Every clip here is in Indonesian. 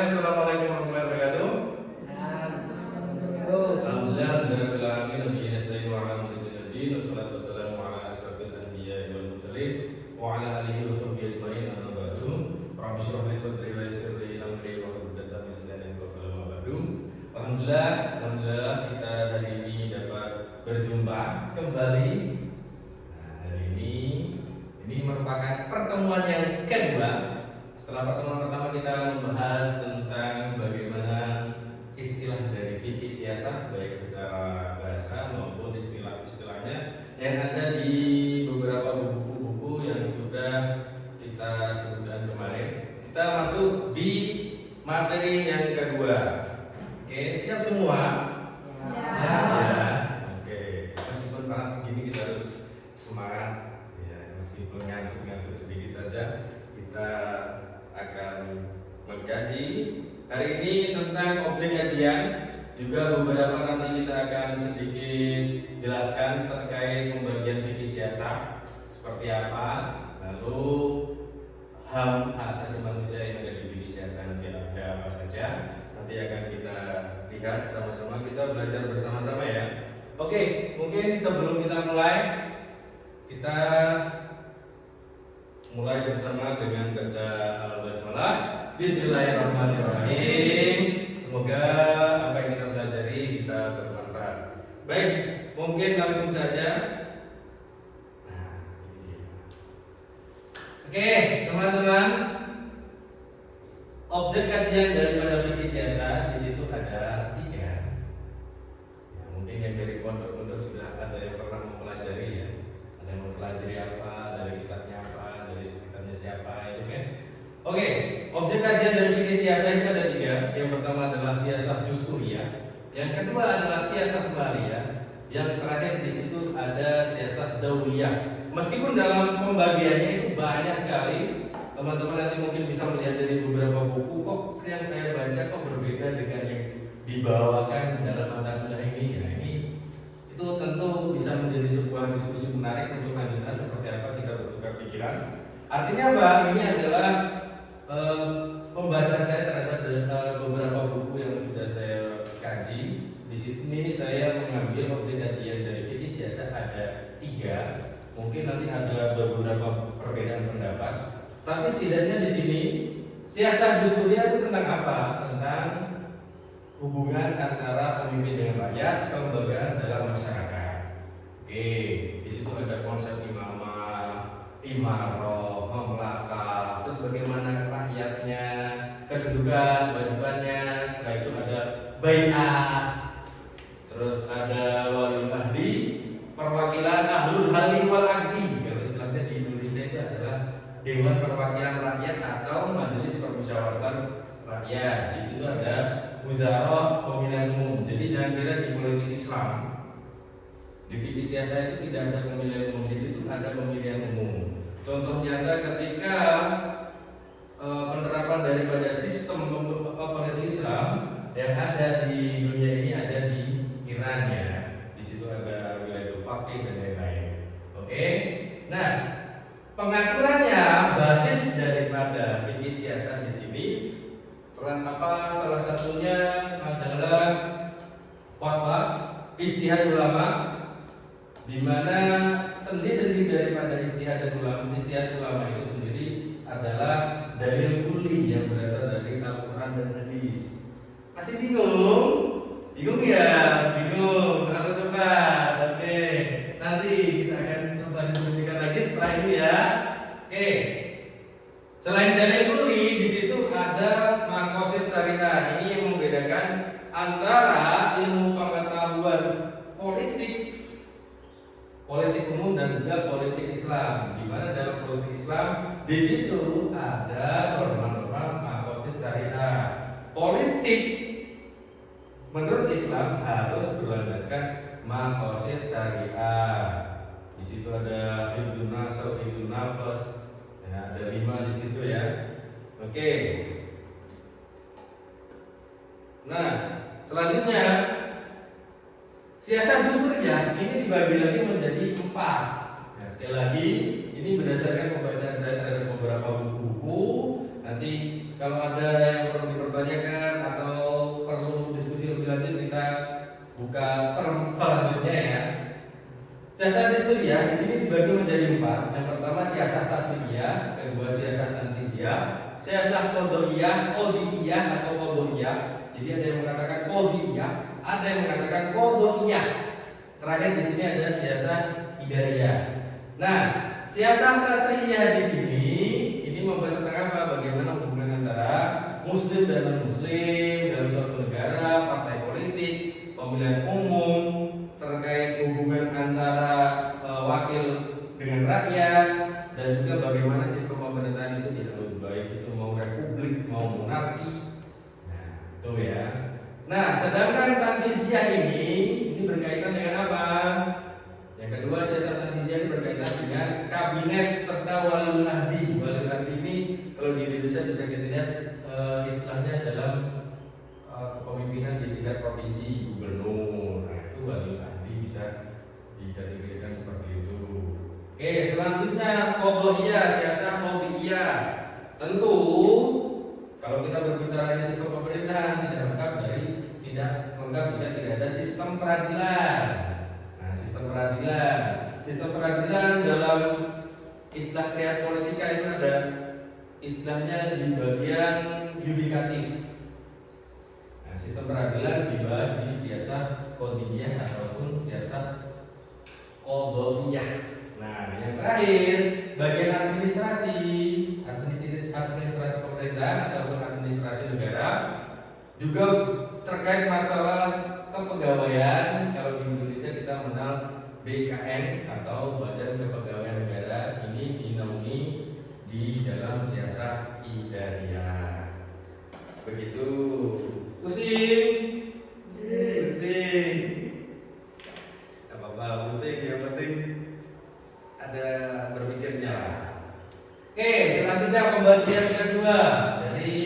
Assalamualaikum warahmatullahi wabarakatuh. Alhamdulillah, rabbil alamin, nabiyina sallallahu alaihi wassalatu wassalamu ala asyrafil anbiya'i wal mursalin wa ala alihi wa sahbihi ajma'in, amma ba'du. Rabbi shrah li sadri wa yassir li amri wa hlul 'uqdatam min lisani yafqahu qawli, amma ba'du. Alhamdulillah kita hari ini dapat berjumpa kembali. Nah, hari ini merupakan pertemuan yang kedua. Setelah pertemuan pertama kita membahas tentang bagaimana istilah dari fikih siasat baik secara bahasa maupun istilah-istilahnya yang ada di beberapa buku-buku yang sudah kita sebutkan kemarin. Kita masuk di materi yang kedua. Oke, siap semua? Siap ya. Oke, meskipun panas begini kita harus semangat ya, meskipun ngantuk-ngantuk sedikit saja kita akan mengkaji hari ini tentang objek kajian. Juga beberapa nanti kita akan sedikit jelaskan terkait pembagian fikih siasat seperti apa, lalu HAM hak asasi manusia yang ada di fikih siasat nanti ada apa saja. Nanti akan kita lihat sama-sama, kita belajar bersama-sama ya. Oke, mungkin sebelum kita mulai bersama dengan baca al-basmalah. Bismillahirrahmanirrahim. Semoga apa yang kita pelajari bisa bermanfaat. Baik, mungkin langsung saja. Nah, ini. Oke, teman-teman. Objek kajian daripada fikih siasat di situ ada 3. Ya, mungkin yang dari pondok-pondok sudah ada yang pernah mempelajari ya. Ada yang mempelajari apa, dari kitabnya apa, dari sekitarnya siapa itu kan. Oke, objek kajian dari fikih siasat itu ada 3. Yang pertama adalah siasat dusturiyah, yang kedua adalah siasat maliyah, yang terakhir di situ ada siasat dauliyah. Meskipun dalam pembagiannya itu banyak sekali, teman-teman nanti mungkin bisa melihat dari beberapa buku, kok yang saya baca kok berbeda dengan yang dibawakan dalam mata kuliah ini. Nah, ini itu tentu bisa menjadi sebuah diskusi menarik untuk lanjutan seperti apa kita bertukar pikiran. Artinya apa? Ini adalah pembacaan saya terhadap beberapa buku yang sudah saya kaji. Di sini saya mengambil objek kajian dari fikih siasat ada 3. Mungkin nanti ada beberapa perbedaan pendapat, tapi setidaknya di sini siasat dusturiyah itu tentang apa? Tentang hubungan antara pemimpin dengan rakyat, kelembagaan dalam masyarakat. Oke, di situ ada konsep imamah, imaroh, mamlakah, terus bagaimana rakyatnya, kedudukan, wajibannya. Setelah itu ada bai'ah, terus ada wali mahdi, perwakilan ahlul halli wal aqdi. Kalau istilahnya di Indonesia itu adalah Dewan Perwakilan Rakyat atau Majelis Permusyawaratan Rakyat. Di situ ada Wizarah Pemilihan Umum. Jadi jangan kira di politik Islam, di fikih siasat itu tidak ada pemilihan umum. Di situ ada pemilihan umum. Contoh nyata ketika penerapan daripada sistem politik Islam yang ada di dunia ini ada di Iran ya. Di situ ada wilayah faqih dan lain-lain. Oke. Nah, pengaturannya basis daripada fikih siasat di sini apa? Salah satunya adalah fatwa ijtihad ulama, di mana sendi-sendi daripada ijtihad ulama itu sendiri adalah dalil kulli yang berasal dari Al-Quran dan hadis. Masih bingung? Bingung ya? Bingung? Terlalu cepat. Oke, nanti kita akan coba diskusikan lagi setelah ini ya. Oke. Selain dalil kulli, di situ ada maqasid syariah. Ini yang membedakan antara ilmu pengetahuan politik umum dan juga politik Islam. Di mana dalam politik Islam di situ ada norma-norma maqasid syariah. Politik menurut Islam harus berlandaskan maqasid syariah. Di situ ada hifdzun nasl, hifdzun nafas. Ya, ada 5 di situ ya. Oke. Nah, selanjutnya siasat dusturiyah ini dibagi lagi menjadi 4. Nah, sekali lagi ini berdasarkan pembacaan saya terhadap beberapa buku-buku. Nanti kalau ada yang perlu dipertanyakan atau perlu diskusi lebih lanjut, kita buka term selanjutnya ya. Siasat tasriyah di sini dibagi menjadi 4. Yang pertama siasat tasriyah, kedua siasat tanfiziyah, siasat qadhiyah, qadhiyah atau qadhiyah. Jadi ada yang mengatakan qadhiyah, ada yang mengatakan qadhiyah. Terakhir di sini ada siasat idariyah. Nah, siasat tasriyah di sini ini membahas tentang apa? Bagaimana hubungan antara muslim dan non-muslim dalam suatu negara, partai politik, pemilihan umum, terkait hubungan antara wakil dengan rakyat, dan juga bagaimana sistem pemerintahan itu diatur, baik itu mau republik mau monarki. Nah, itu ya. Nah, sedangkan tanfiziyah ini berkaitan dengan apa? Yang kedua, siasat tanfiziyah berkaitan dengan kabinet serta waliul ahdi. Waliul ahdi ini kalau di Indonesia bisa kita lihat istilahnya dalam kepemimpinan di tingkat provinsi, gubernur. Nah, itu waliul ahdi bisa dikategorikan seperti itu. Oke, selanjutnya qadhiyah, siasat qadhiyah. Tentu kalau kita berbicara di sistem pemerintahan tidak lengkap jika tidak ada sistem peradilan. Nah, sistem peradilan dalam istilah trias politika itu ada istilahnya di bagian yudikatif. Nah, sistem peradilan dibahas di siasat qadhiyah ataupun siasat qadhiyah. Nah, yang terakhir bagian administrasi pemerintahan ataupun administrasi negara, juga terkait masalah kepegawaian. Kalau di Indonesia kita mengenal BKN atau Badan Kepegawaian Negara, ini dinaungi di dalam siasat idariyah. Begitu. Pusing. Apa-apa pusing, yang penting ada berpikirnya. Oke, selanjutnya pembagian kedua dari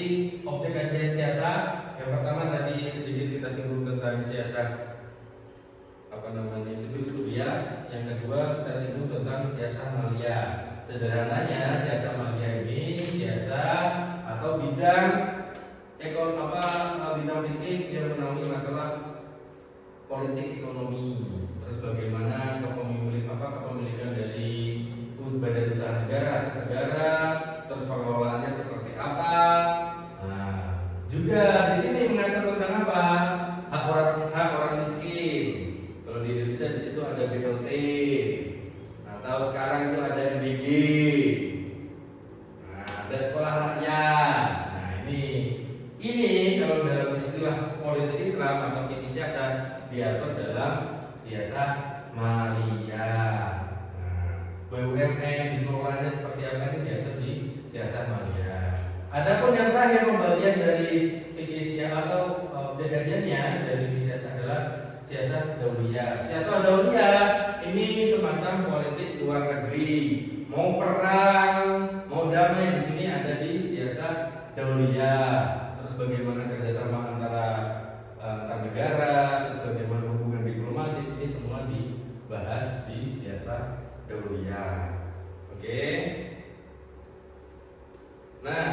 objek kajian siasat. Yang pertama tadi sedikit kita singgung tentang siasat itu Suriah. Yang kedua kita singgung tentang siasat maliyah. Sederhananya siasat maliyah ini siasat atau bidang bidang fikih yang menaungi masalah politik ekonomi. Terus bagaimana kepemilikan dari badan usaha negara, aset negara, terus pengelolaannya seperti apa. Nah, juga di sini mengatur tentang apa? Hak orang miskin. Kalau di Indonesia di situ ada BLT, atau sekarang itu ada MBG. Nah, ada sekolah rakyat. Nah, ini kalau dalam istilah politik Islam atau fikih siasat diatur dalam siasat maliyah. BUMN dikelola seperti apa ini diatur di siasat maliyah. Adapun yang terakhir pembagian dari fikih siasat atau objek kajiannya dari fikih siasat adalah siasat dauliyah. Siasat dauliyah ini semacam politik luar negeri, mau perang, mau damai, di sini ada di siasat dauliyah. Terus bagaimana kerjasama antara antar negara, terus bagaimana hubungan diplomatik, ini semua dibahas di siasat dauliyah. Oke. Nah,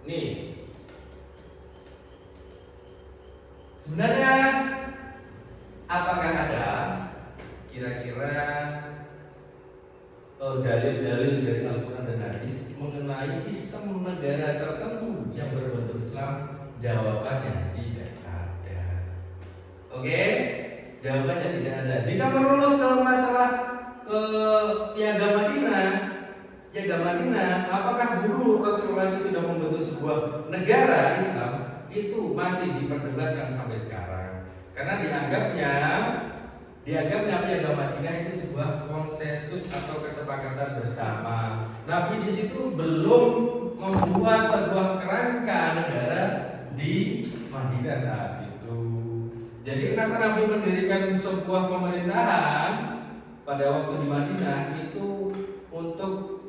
nih sebenarnya apakah ada kira-kira dalil-dalil dari Al-Quran dan Hadis mengenai sistem negara tertentu yang berbentuk Islam? Jawabannya tidak ada. Oke? Jawabannya tidak ada. Jika merunut ke masalah ke Piagam Madinah, apakah dulu Rasulullah itu sudah membentuk sebuah negara Islam? Itu masih diperdebatkan sampai sekarang. Karena dianggapnya Piagam Madinah itu sebuah konsensus atau kesepakatan bersama. Nabi di situ belum membuat sebuah kerangka negara di Madinah saat itu. Jadi kenapa Nabi mendirikan sebuah pemerintahan pada waktu di Madinah itu untuk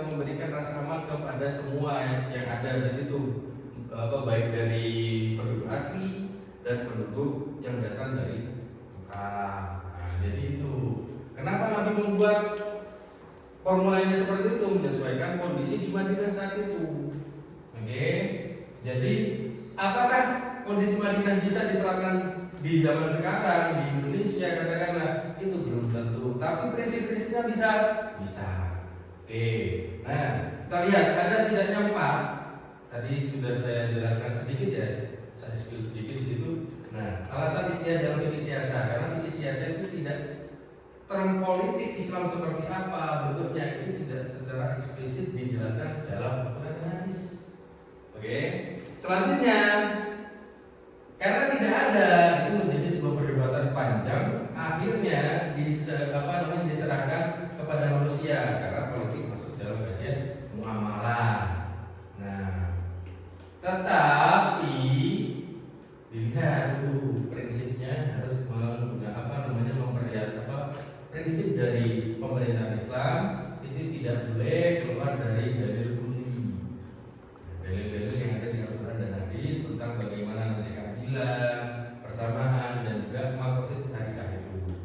memberikan rasa aman kepada semua yang ada di situ, baik dari penduduk asli dan penduduk yang datang dari Mekah. Nah, jadi itu kenapa Nabi membuat formulanya seperti itu, menyesuaikan berdasarkan kondisi di Madinah saat itu. Oke. Jadi apakah kondisi Madinah bisa diterapkan di zaman sekarang di Indonesia katakanlah? Itu belum tentu. Tapi prinsip-prinsipnya bisa. Oke. Nah, kita lihat ada setidaknya 4. Tadi sudah saya jelaskan sedikit ya. Saya spill sedikit di situ. Nah, alasan istiadat dalam fikih siasa, karena fikih siasa itu tidak term politik Islam seperti apa bentuknya itu tidak secara eksplisit dijelaskan dalam Al-Quran dan Hadis. Oke. Selanjutnya, karena tidak ada, itu menjadi sebuah perdebatan panjang. Akhirnya diserahkan kepada manusia karena politik masuk dalam bagian muamalah. Nah, tetapi dilihat dulu prinsipnya harus prinsip dari pemerintahan Islam itu tidak boleh keluar dari dalil kulli. Dalil-dalil yang ada di Al-Quran dan Hadis tentang bagaimana nanti keadilan, persamaan dan juga maqasid syariah itu.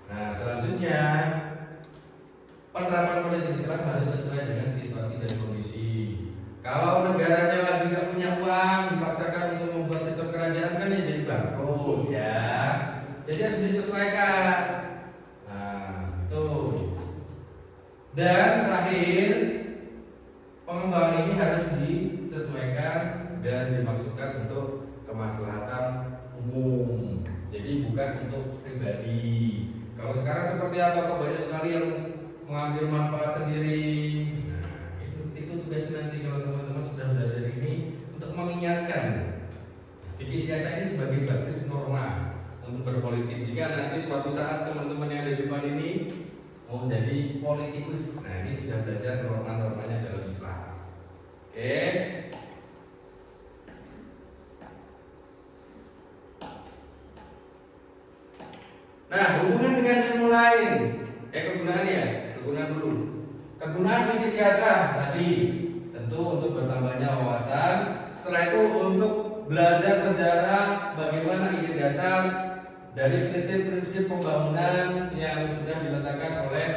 Nah, selanjutnya penerapan politik Islam harus sesuai dengan situasi dan kondisi. Kalau negaranya lagi nggak punya uang, dipaksakan untuk membuat sistem kerajaan kan ya jadi bangkrut ya. Jadi harus disesuaikan. Dan terakhir, pengembangan ini harus disesuaikan dan dimaksudkan untuk kemaslahatan umum. Jadi bukan untuk pribadi. Kalau sekarang seperti apa? Kok banyak sekali yang mengambil manfaat sendiri. Nah, itu tugas nanti kalau teman-teman sudah belajar ini untuk mengingatkan fikih siasa ini sebagai basis norma untuk berpolitik. Jika nanti suatu saat teman-teman yang ada di depan ini mau menjadi politikus, nah ini sudah belajar norma-normanya dalam Islam. Oke. Nah, hubungan dengan ilmu lain, kegunaan dulu. Kegunaan fikih siasa tadi tentu untuk bertambahnya wawasan. Setelah itu untuk belajar sejarah bagaimana ide dasar dari prinsip-prinsip pembangunan yang sudah diletakkan oleh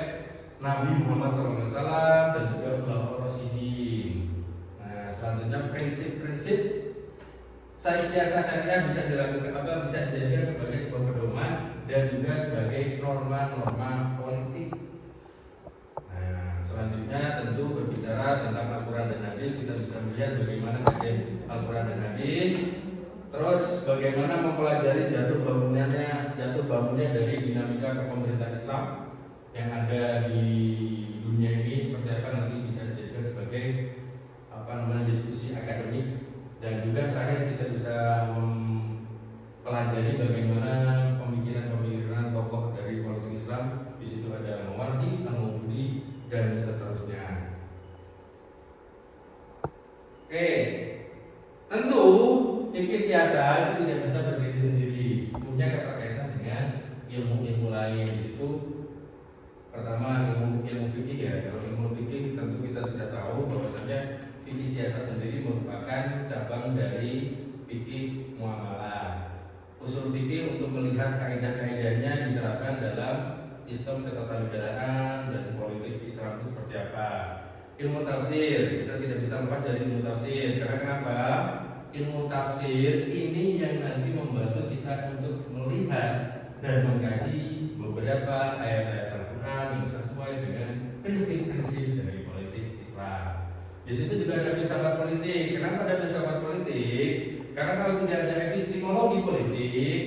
Nabi Muhammad SAW dan juga Khulafaur Rasyidin. Nah, selanjutnya prinsip-prinsip siasa syariah bisa dilakukan bisa dijadikan sebagai sebuah pedoman dan juga sebagai norma-norma politik. Nah, selanjutnya tentu berbicara tentang Al-Quran dan Hadis, kita bisa melihat bagaimana kajian Al-Quran dan Hadis. Terus bagaimana mempelajari jatuh bangunnya dari dinamika kepemerintahan Islam yang ada di dunia ini seperti apa, nanti bisa dijadikan sebagai diskusi akademik. Dan juga terakhir kita bisa mempelajari bagaimana pemikiran tokoh dari politik Islam. Di situ ada Mawardi, Al-Maududi dan seterusnya. Oke, tentu fikih siasa itu tidak bisa berdiri sendiri, punya keterkaitan dengan ilmu-ilmu lain. Di situ pertama ilmu fikih ya. Kalau ilmu fikih tentu kita sudah tahu bahwasanya fikih siasa sendiri merupakan cabang dari fikih muamalah. Usul fikih untuk melihat kaidah-kaidahnya diterapkan dalam sistem ketatanegaraan dan politik Islam itu seperti apa. Ilmu tafsir, kita tidak bisa lepas dari ilmu tafsir. Karena kenapa? Ilmu tafsir ini yang nanti membantu kita untuk melihat dan mengkaji beberapa ayat-ayat Al-Quran yang sesuai dengan prinsip-prinsip dari politik Islam. Di situ juga ada filsafat politik. Kenapa ada filsafat politik? Karena kalau tidak ada epistemologi politik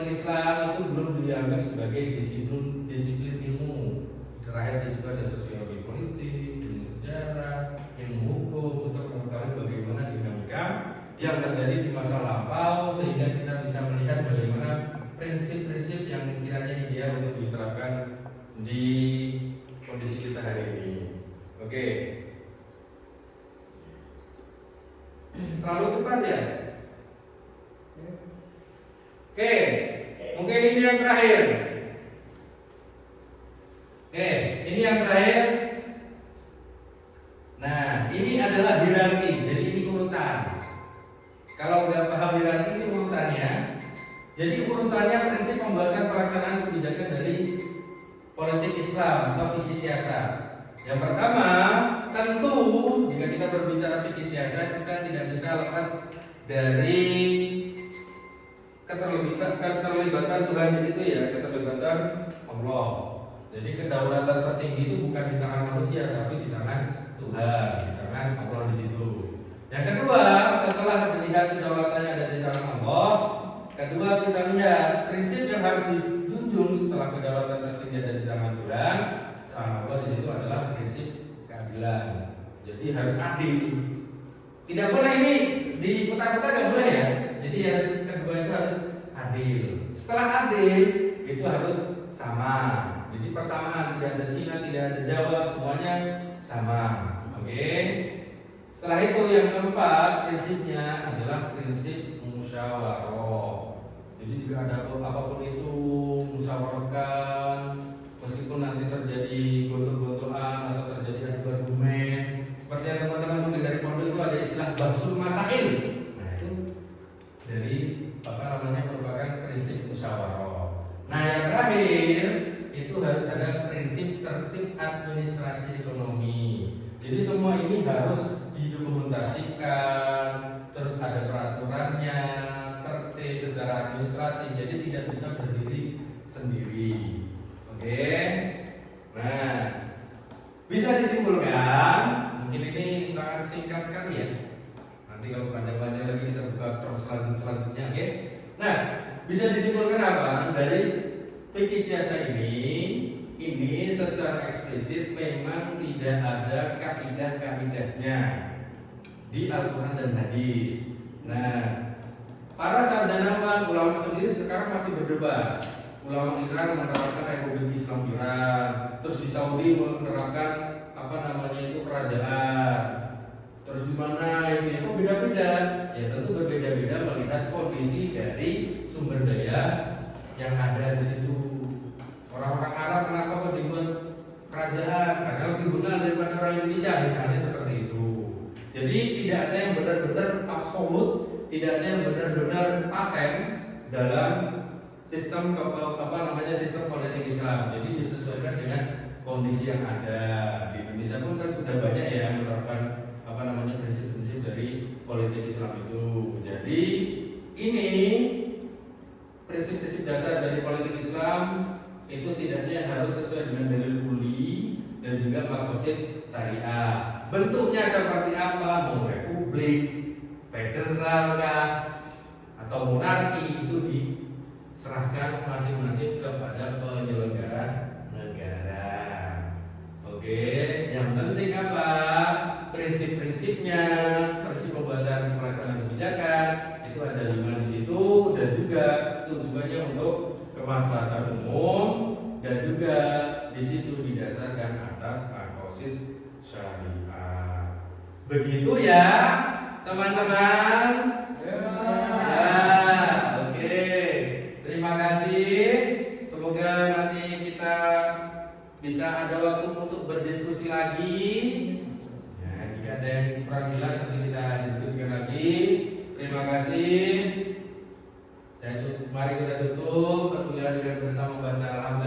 Islam itu belum dianggap sebagai disiplin ilmu. Terakhir di situ ada sosiologi politik, ilmu sejarah, ilmu hukum untuk mengetahui bagaimana dinamika yang terjadi di masa lampau sehingga kita bisa melihat bagaimana prinsip-prinsip yang kiranya ideal untuk diterapkan di kondisi kita hari ini. Oke. Terlalu cepat ya? Oke, mungkin ini yang terakhir. Oke, ini yang terakhir. Nah, ini adalah hierarki. Jadi ini urutan. Kalau nggak paham hierarki ini urutannya. Jadi urutannya prinsip pembuatan pelaksanaan kebijakan dari politik Islam atau fikih siasa. Yang pertama tentu jika kita berbicara fikih siasat, kita tidak bisa lepas dari keterlibatan Tuhan di situ ya, keterlibatan Allah. Jadi kedaulatan tertinggi itu bukan di tangan manusia, tapi di tangan Tuhan, di tangan Allah di situ. Yang kedua, setelah melihat kedaulatannya ada di tangan Allah, kedua kita lihat prinsip yang harus dijunjung setelah kedaulatan tertinggi ada di tangan Tuhan, tangan Allah di situ adalah prinsip keadilan. Jadi harus adil. Tidak boleh ini diputar-putar, nggak boleh ya. Jadi harus kedua itu harus adil. Setelah adil itu harus sama. Jadi persamaan, tidak ada Cina, tidak ada Jawa, semuanya sama. Oke. Setelah itu yang keempat prinsipnya adalah prinsip musyawarah. Jadi jika ada apapun itu musyawarahkan, meskipun nanti terjadi gontok-gontokan atau terjadi adu argumen. Seperti yang teman-teman mungkin dari pondok itu ada istilah bahsul masail. Nah itu dari merupakan prinsip musyawarah. Nah yang terakhir itu harus ada prinsip tertib administrasi ekonomi. Jadi semua ini harus didokumentasikan, terus ada peraturannya, tertib secara administrasi. Jadi tidak bisa berdiri sendiri. Oke. Nah, bisa disimpulkan, mungkin ini sangat singkat sekali ya. Nanti kalau panjang-panjang lagi kita buka terus selanjutnya, oke? Nah, bisa disimpulkan apa? Dari fikih siasat ini secara eksplisit memang tidak ada kaidah-kaidahnya di Al-Quran dan Hadis. Nah, para sarjana ulama sendiri sekarang masih berdebat. Ulama Iran menerapkan Republik Islam Iran, terus di Saudi menerapkan kerajaan. Terus di mana itu ya? Kok beda-beda? Ya tentu berbeda-beda melihat kondisi dari sumber daya yang ada di situ. Orang-orang Arab kenapa kok dibuat kerajaan? Karena lebih benar daripada orang Indonesia, misalnya seperti itu. Jadi tidak ada yang benar-benar absolut, tidak ada yang benar-benar paten dalam sistem sistem politik Islam. Jadi disesuaikan dengan kondisi yang ada. Di Indonesia pun kan sudah banyak ya yang menerapkan prinsip-prinsip dari politik Islam itu. Jadi ini prinsip-prinsip dasar dari politik Islam itu setidaknya harus sesuai dengan dalil kuli dan juga maqasid syariah. Bentuknya seperti apa? Mau republik, federal kah, atau monarki, itu diserahkan masing-masing kepada penyelenggara negara. Oke, yang penting apa? Prinsip-prinsipnya, prinsip pembuatan pelaksanaan kebijakan itu ada 5 di situ, dan juga tujuannya untuk kemaslahatan umum, dan juga di situ didasarkan atas maqasid syariah. Begitu ya, teman-teman. Oke. Terima kasih. Semoga nanti kita bisa ada waktu untuk berdiskusi lagi. Ya, jika ada yang kurang jelas nanti kita diskusikan lagi. Terima kasih. Dan mari kita tutup perkuliahan dengan bersama baca Alhamdulillah.